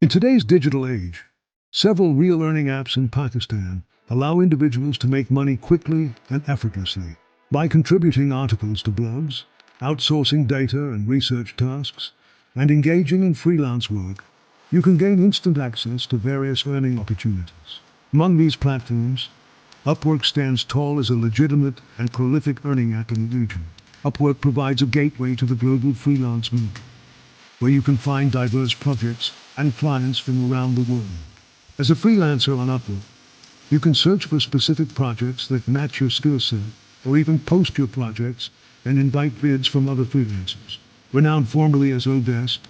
In today's digital age, several real earning apps in Pakistan allow individuals to make money quickly and effortlessly. By contributing articles to blogs, outsourcing data and research tasks, and engaging in freelance work, you can gain instant access to various earning opportunities. Among these platforms, Upwork stands tall as a legitimate and prolific earning app in the region. Upwork provides a gateway to the global freelance market, where you can find diverse projects and clients from around the world. As a freelancer on Upwork, you can search for specific projects that match your skill set, or even post your projects and invite bids from other freelancers. Renowned formerly as Odesk,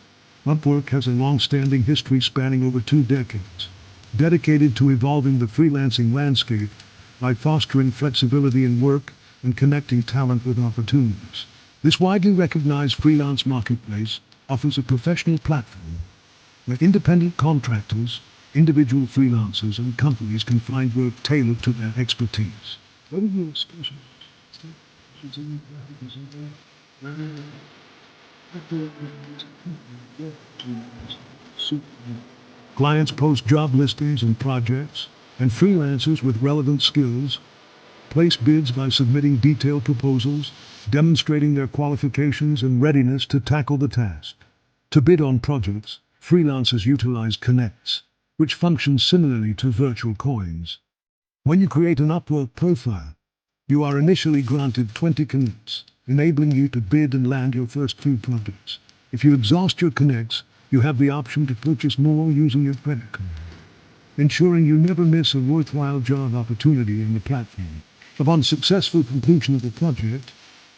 Upwork has a long-standing history spanning over 2 decades, dedicated to evolving the freelancing landscape by fostering flexibility in work and connecting talent with opportunities. This widely recognized freelance marketplace offers a professional platform where independent contractors, individual freelancers, and companies can find work tailored to their expertise. Clients post job listings and projects, and freelancers with relevant skills place bids by submitting detailed proposals, demonstrating their qualifications and readiness to tackle the task. To bid on projects, freelancers utilize connects, which functions similarly to virtual coins. When you create an Upwork profile, you are initially granted 20 connects, enabling you to bid and land your first few projects. If you exhaust your connects, you have the option to purchase more using your credit card, ensuring you never miss a worthwhile job opportunity in the platform. Upon successful completion of the project,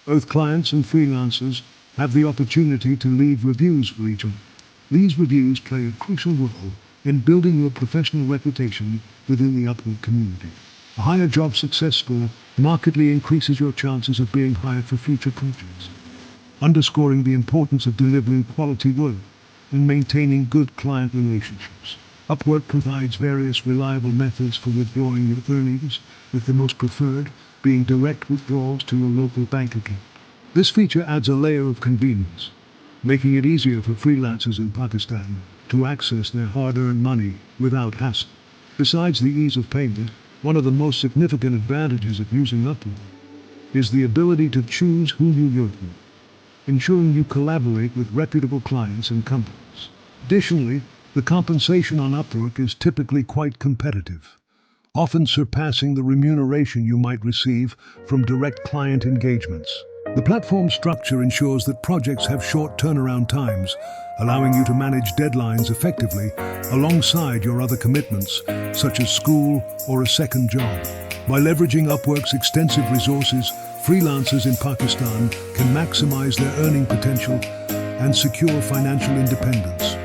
both clients and freelancers have the opportunity to leave reviews for each other. These reviews play a crucial role in building your professional reputation within the Upwork community. A higher job success score markedly increases your chances of being hired for future projects, underscoring the importance of delivering quality work and maintaining good client relationships. Upwork provides various reliable methods for withdrawing your earnings, with the most preferred being direct withdrawals to your local bank account. This feature adds a layer of convenience, making it easier for freelancers in Pakistan to access their hard-earned money without hassle. Besides the ease of payment, one of the most significant advantages of using Upwork is the ability to choose who you work with, ensuring you collaborate with reputable clients and companies. Additionally, the compensation on Upwork is typically quite competitive, often surpassing the remuneration you might receive from direct client engagements. The platform structure ensures that projects have short turnaround times, allowing you to manage deadlines effectively alongside your other commitments, such as school or a second job. By leveraging Upwork's extensive resources, freelancers in Pakistan can maximize their earning potential and secure financial independence.